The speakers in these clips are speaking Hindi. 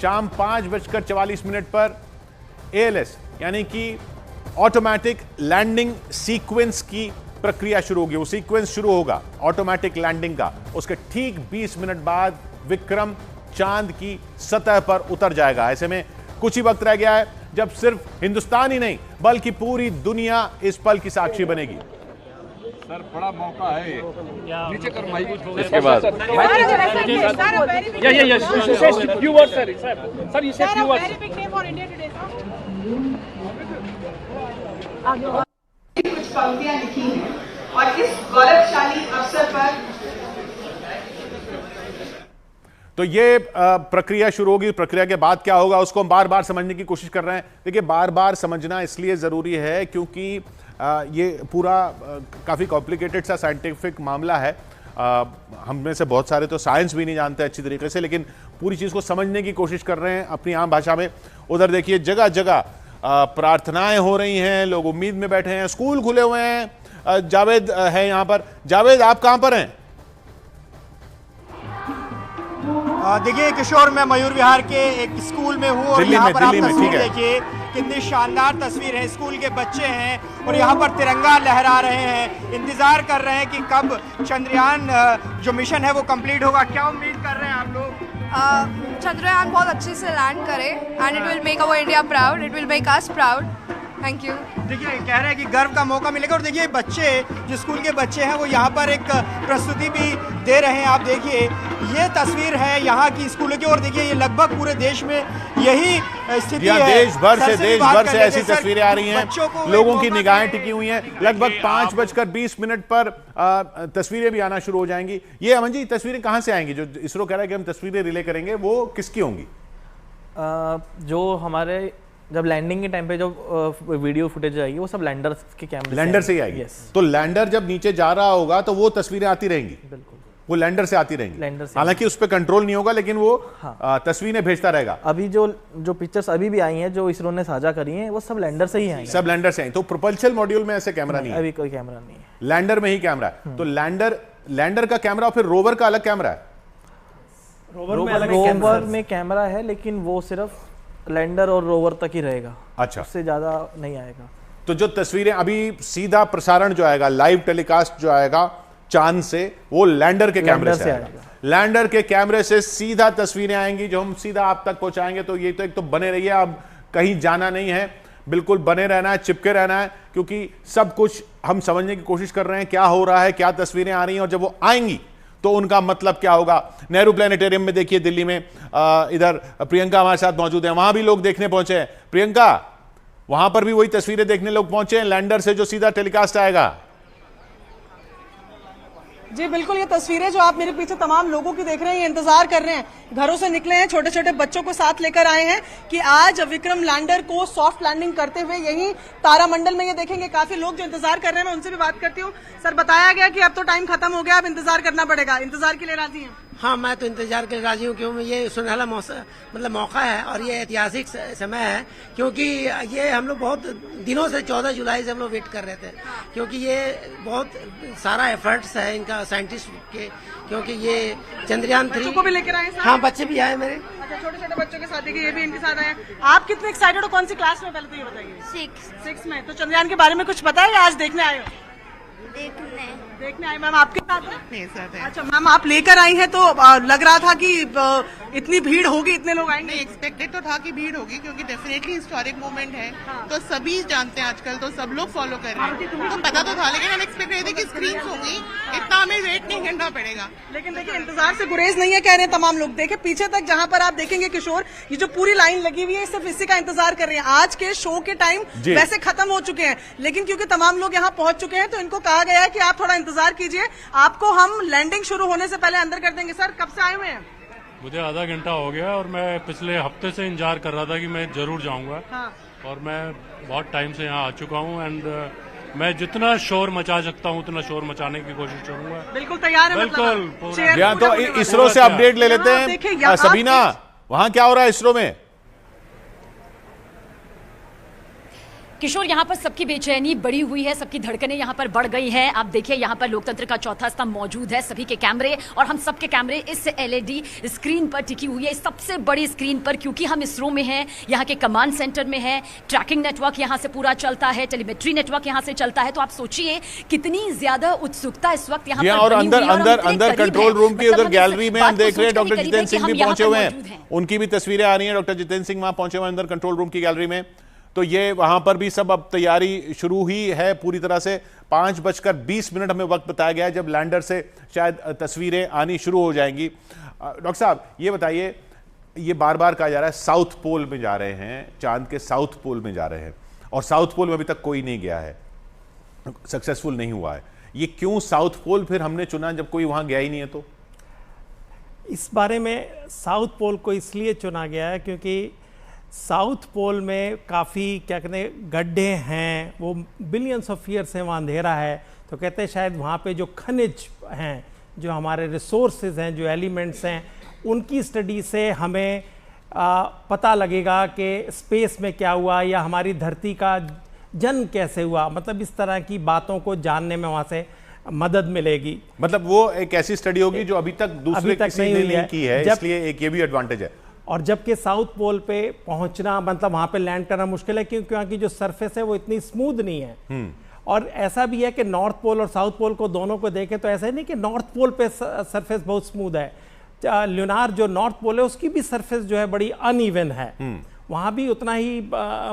शाम 5:44 पर ALS यानी कि ऑटोमेटिक लैंडिंग सीक्वेंस की प्रक्रिया शुरू होगी। वो सीक्वेंस शुरू होगा ऑटोमेटिक लैंडिंग का। उसके ठीक 20 मिनट बाद विक्रम चांद की सतह पर उतर जाएगा। ऐसे में कुछ ही वक्त रह गया है जब सिर्फ हिंदुस्तान ही नहीं बल्कि पूरी दुनिया इस पल की साक्षी बनेगी। सर बड़ा मौका है नीचे कर माइक इसके बाद कुछ पंक्तियां लिखी हैं और इस गौरवशाली अवसर पर तो ये प्रक्रिया शुरू होगी। प्रक्रिया के बाद क्या होगा उसको हम बार बार समझने की कोशिश कर रहे हैं। देखिए बार बार समझना इसलिए जरूरी है क्योंकि ये पूरा काफी कॉम्प्लिकेटेड सा साइंटिफिक मामला है। हम में से बहुत सारे तो साइंस भी नहीं जानते अच्छी तरीके से, लेकिन पूरी चीज को समझने की कोशिश कर रहे हैं अपनी आम भाषा में। उधर देखिए जगह जगह प्रार्थनाएं हो रही हैं, लोग उम्मीद में बैठे हैं, स्कूल खुले हुए हैं। जावेद है यहाँ पर। जावेद आप कहां पर हैं? देखिए किशोर, मैं मयूर विहार के एक स्कूल में हूँ और यहाँ पर आप तस्वीर देखिए, कितनी शानदार तस्वीर है। स्कूल के बच्चे हैं और यहाँ पर तिरंगा लहरा रहे हैं, इंतजार कर रहे हैं कि कब चंद्रयान जो मिशन है वो कंप्लीट होगा। क्या उम्मीद कर रहे हैं आप लोग? चंद्रयान बहुत अच्छे से लैंड करे and it will make our India proud, it will make us proud. Thank you. देखिए कह रहे हैं कि गर्व का मौका मिलेगा और देखिए बच्चे जो स्कूल के बच्चे हैं वो यहाँ पर एक प्रस्तुति भी दे रहे हैं। आप देखिए ये तस्वीर है यहाँ की स्कूलों की और देखिए ये लगभग पूरे देश में यही स्थिति है। देश भर से ऐसी तस्वीरें आ रही हैं, लोगों की निगाहें टिकी हुई हैं। लगभग 5:20 पर तस्वीरें भी आना शुरू हो जाएंगी। ये अमन जी तस्वीरें कहाँ से आएंगी? जो इसरो कह रहा है कि हम तस्वीरें रिले करेंगे, वो किसकी होंगी? जो हमारे जब लैंडिंग के टाइम पे जो वीडियो फुटेज आएगी वो सब लैंडर के कैमरे लैंडर से ही आएगी। तो लैंडर जब नीचे जा रहा होगा तो वो तस्वीरें आती रहेंगी। बिल्कुल वो लैंडर से आती रहेंगी। हालांकि उस पर कंट्रोल नहीं होगा लेकिन वो तस्वीरें भेजता रहेगा। अभी जो पिक्चर्स अभी भी आई हैं जो इसरो ने साझा करी हैं वो सब लैंडर से ही आई हैं। सब लैंडर से आई। तो प्रोपल्शन मॉड्यूल में ऐसे कैमरा नहीं है? अभी कोई कैमरा नहीं है, लैंडर में ही कैमरा है। तो लैंडर का कैमरा और फिर रोवर का अलग कैमरा है? रोवर में कैमरा है लेकिन वो सिर्फ लैंडर और रोवर तक ही रहेगा। अच्छा, उससे ज्यादा नहीं आएगा। तो जो तस्वीरें अभी सीधा प्रसारण जो आएगा, लाइव टेलीकास्ट जो आएगा चांद से, वो लैंडर के कैमरे से आएगा। लैंडर के कैमरे से सीधा तस्वीरें आएंगी जो हम सीधा आप तक पहुंचाएंगे। तो ये तो एक तो बने रहिए, अब कहीं जाना नहीं है, बिल्कुल बने रहना है, चिपके रहना है, क्योंकि सब कुछ हम समझने की कोशिश कर रहे हैं क्या हो रहा है, क्या तस्वीरें आ रही हैं और जब वो आएंगी तो उनका मतलब क्या होगा। नेहरू प्लेनेटेरियम में देखिए दिल्ली में इधर प्रियंका हमारे साथ मौजूद है, वहां भी लोग देखने पहुंचे हैं। प्रियंका, वहां पर भी वही तस्वीरें देखने लोग पहुंचे हैं लैंडर से जो सीधा टेलीकास्ट आएगा? जी बिल्कुल, ये तस्वीरें जो आप मेरे पीछे तमाम लोगों की देख रहे हैं, ये इंतजार कर रहे हैं, घरों से निकले हैं, छोटे छोटे बच्चों को साथ लेकर आए हैं कि आज विक्रम लैंडर को सॉफ्ट लैंडिंग करते हुए यही तारामंडल में ये देखेंगे। काफी लोग जो इंतजार कर रहे हैं, मैं उनसे भी बात करती हूँ। सर, बताया गया कि अब तो टाइम खत्म हो गया, अब इंतजार करना पड़ेगा, इंतजार के लिए राजी हैं? हाँ, मैं तो इंतजार के राजी हूँ क्योंकि ये सुनहरा मौका है और ये ऐतिहासिक समय है क्योंकि ये हम लोग बहुत दिनों से 14 जुलाई से हम लोग वेट कर रहे थे क्योंकि ये बहुत सारा एफर्ट्स है इनका साइंटिस्ट के, क्योंकि ये चंद्रयान 3 को भी लेकर आए। हाँ, बच्चे भी आए मेरे। अच्छा, छोटे छोटे बच्चों के साथ देखिए, ये भी इनके साथ आए। आप कितने एक्साइटेड हो? कौन सी क्लास में, पहले तो ये बताइए। 6 में। तो चंद्रयान के बारे में कुछ पता है या आज देखने आए हो? देखने आई। मैम आपके साथ है? अच्छा मैम, आप लेकर आई हैं तो लग रहा था कि इतनी भीड़ होगी, इतने लोग आएंगे? एक्सपेक्टेड तो था कि भीड़ होगी क्योंकि डेफिनेटली हिस्टोरिक मोमेंट है। तो सभी जानते हैं आजकल, तो सब लोग फॉलो कर रहे हैं, तो पता तो था, लेकिन अनएक्सपेक्टेड थी कि स्क्रीन होगी, इतना हमें वेट नहीं करना पड़ेगा। लेकिन देखिए इंतजार से गुरेज नहीं है, कह रहे हैं तमाम लोग। देखिए पीछे तक जहाँ पर आप देखेंगे किशोर, ये जो पूरी लाइन लगी हुई है सिर्फ इसी का इंतजार कर रहे हैं। आज के शो के टाइम वैसे खत्म हो चुके हैं, लेकिन क्योंकि तमाम लोग यहाँ पहुंच चुके हैं तो इनको कहा गया है कि आप थोड़ा इंतजार कीजिए, आपको हम लैंडिंग शुरू होने से पहले अंदर कर देंगे। सर, कब से आए हुए हैं? मुझे आधा घंटा हो गया और मैं पिछले हफ्ते से इंतजार कर रहा था कि मैं जरूर जाऊंगा। हाँ। और मैं बहुत टाइम से यहाँ आ चुका हूँ एंड मैं जितना शोर मचा सकता हूँ उतना शोर मचाने की कोशिश करूंगा। बिल्कुल तैयार है? बिल्कुल। यहाँ तो इसरो से अपडेट ले लेते हैं। सबीना, वहाँ क्या हो रहा है इसरो में? किशोर, यहाँ पर सबकी बेचैनी बढ़ी हुई है, सबकी धड़कनें यहाँ पर बढ़ गई हैं। आप देखिए यहाँ पर लोकतंत्र का चौथा स्तंभ मौजूद है, सभी के कैमरे, और हम सबके कैमरे इस एलईडी स्क्रीन पर टिकी हुई है, इस सबसे बड़ी स्क्रीन पर, क्योंकि हम इसरो में हैं, यहाँ के कमांड सेंटर में है, ट्रैकिंग नेटवर्क यहाँ से पूरा चलता है, टेलीमेट्री नेटवर्क यहाँ से चलता है। तो आप सोचिए कितनी ज्यादा उत्सुकता इस वक्त यहाँ पर और अंदर कंट्रोल रूम की उधर गैलरी में हम देख रहे हैं डॉक्टर जितेंद्र सिंह भी पहुंचे हुए हैं, उनकी भी तस्वीरें आ रही हैं। डॉक्टर जितेंद्र सिंह वहां पहुंचे हुए हैं अंदर कंट्रोल रूम की गैलरी में। तो ये वहां पर भी सब अब तैयारी शुरू ही है पूरी तरह से। 5:20 हमें वक्त बताया गया है जब लैंडर से शायद तस्वीरें आनी शुरू हो जाएंगी। डॉक्टर साहब ये बताइए, ये बार बार कहा जा रहा है साउथ पोल में जा रहे हैं, चांद के साउथ पोल में जा रहे हैं, और साउथ पोल में अभी तक कोई नहीं गया है, सक्सेसफुल नहीं हुआ है। ये क्यों साउथ पोल फिर हमने चुना जब कोई वहां गया ही नहीं है? तो इस बारे में साउथ पोल को इसलिए चुना गया है क्योंकि साउथ पोल में काफ़ी क्या कहते हैं गड्ढे हैं, वो बिलियंस ऑफ ईयर से वहाँ अंधेरा है। तो कहते हैं शायद वहाँ पे जो खनिज हैं, जो हमारे रिसोर्सेज हैं, जो एलिमेंट्स हैं, उनकी स्टडी से हमें पता लगेगा कि स्पेस में क्या हुआ या हमारी धरती का जन्म कैसे हुआ। मतलब इस तरह की बातों को जानने में वहाँ से मदद मिलेगी। मतलब वो एक ऐसी स्टडी होगी जो अभी तक दूसरे किसी ने नहीं की है, इसलिए एक ये भी एडवांटेज है। और जबकि साउथ पोल पे पहुंचना, मतलब वहां पे लैंड करना मुश्किल है क्योंकि वहाँ की जो सरफेस है वो इतनी स्मूथ नहीं है। और ऐसा भी है कि नॉर्थ पोल और साउथ पोल को दोनों को देखें तो ऐसा नहीं कि नॉर्थ पोल पे सरफेस बहुत स्मूथ है। ल्यूनार जो नॉर्थ पोल है उसकी भी सरफेस जो है बड़ी अनइवन है, वहाँ भी उतना ही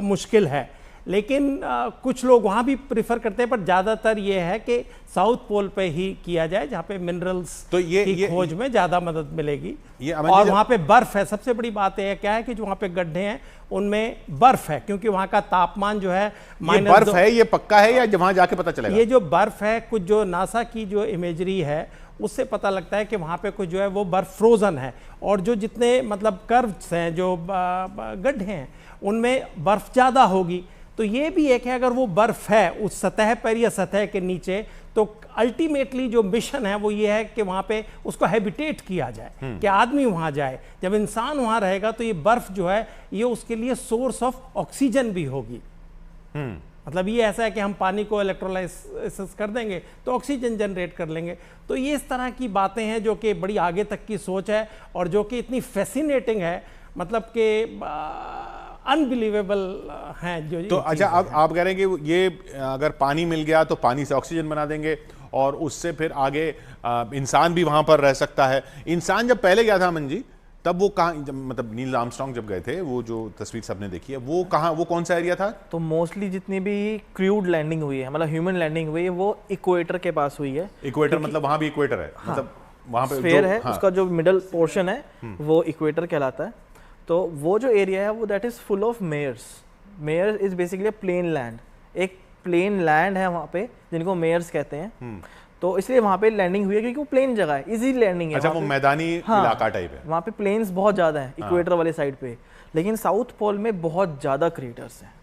मुश्किल है। लेकिन कुछ लोग वहाँ भी प्रिफर करते हैं, पर ज़्यादातर ये है कि साउथ पोल पे ही किया जाए जहाँ पे मिनरल्स तो की खोज में ज़्यादा मदद मिलेगी। और वहाँ पे बर्फ़ है। सबसे बड़ी बात है क्या है कि जो वहाँ पे गड्ढे हैं उनमें बर्फ़ है, क्योंकि वहाँ का तापमान जो है बर्फ है, ये पक्का है या वहाँ जाके पता चलेगा? ये जो बर्फ़ है, कुछ जो नासा की जो इमेजरी है उससे पता लगता है कि वहाँ पे कुछ जो है वो बर्फ़ फ्रोज़न है, और जो जितने मतलब कर्व्स हैं, जो गड्ढे हैं, उनमें बर्फ़ ज़्यादा होगी। तो ये भी एक है, अगर वो बर्फ़ है उस सतह पर या सतह के नीचे, तो अल्टीमेटली जो मिशन है वो ये है कि वहाँ पे उसको हैबिटेट किया जाए, कि आदमी वहाँ जाए। जब इंसान वहाँ रहेगा तो ये बर्फ़ जो है ये उसके लिए सोर्स ऑफ ऑक्सीजन भी होगी। मतलब ये ऐसा है कि हम पानी को इलेक्ट्रोलाइसिस कर देंगे तो ऑक्सीजन जनरेट कर लेंगे। तो ये इस तरह की बातें हैं जो कि बड़ी आगे तक की सोच है, और जो कि इतनी फैसिनेटिंग है, मतलब कि अनबिलीवेबल हैं जो। तो अच्छा, अब आप कह रहे हैं कि ये अगर पानी मिल गया तो पानी से ऑक्सीजन बना देंगे, और उससे फिर आगे इंसान भी वहां पर रह सकता है। इंसान जब पहले गया था अमन जी, तब वो कहाँ, मतलब नील आर्मस्ट्रांग जब गए थे, वो जो तस्वीर सबने देखी है, वो कहाँ, वो कौन सा एरिया था? तो मोस्टली जितनी भी क्रूड लैंडिंग हुई है, मतलब ह्यूमन लैंडिंग हुई है, वो इक्वेटर के पास हुई है। इक्वेटर मतलब वहां भी इक्वेटर है? हाँ, मतलब वहां पे स्फीयर है, उसका जो मिडल पोर्शन है वो इक्वेटर कहलाता है। तो वो जो एरिया है वो that is full of mayors. Mayor is basically plain land, एक प्लेन लैंड है वहाँ पे जिनको मेयर्स कहते हैं। तो इसलिए वहाँ पे लैंडिंग हुई है क्योंकि वो प्लेन जगह है, इजी लैंडिंग है। अच्छा, वो मैदानी इलाका टाइप है, वहाँ पे प्लेन्स बहुत ज़्यादा हैं इक्वेटर वाले साइड पे। लेकिन साउथ पोल में बहुत ज़्यादा क्रेटर्स हैं,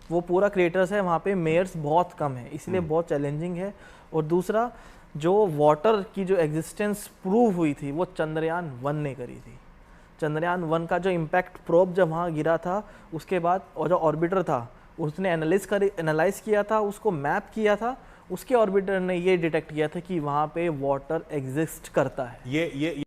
वो पूरा क्रेटर्स है, वहाँ पे मेयर्स बहुत कम है, इसलिए बहुत चैलेंजिंग है। और दूसरा, जो वाटर की जो एग्जिस्टेंस प्रूव हुई थी वो चंद्रयान 1 ने करी थी। चंद्रयान 1 का जो इम्पैक्ट प्रोब जब वहाँ गिरा था, उसके बाद और जो ऑर्बिटर था उसने एनालाइज किया था, उसको मैप किया था, उसके ऑर्बिटर ने ये डिटेक्ट किया था कि वहाँ पे वाटर एग्जिस्ट करता है। ये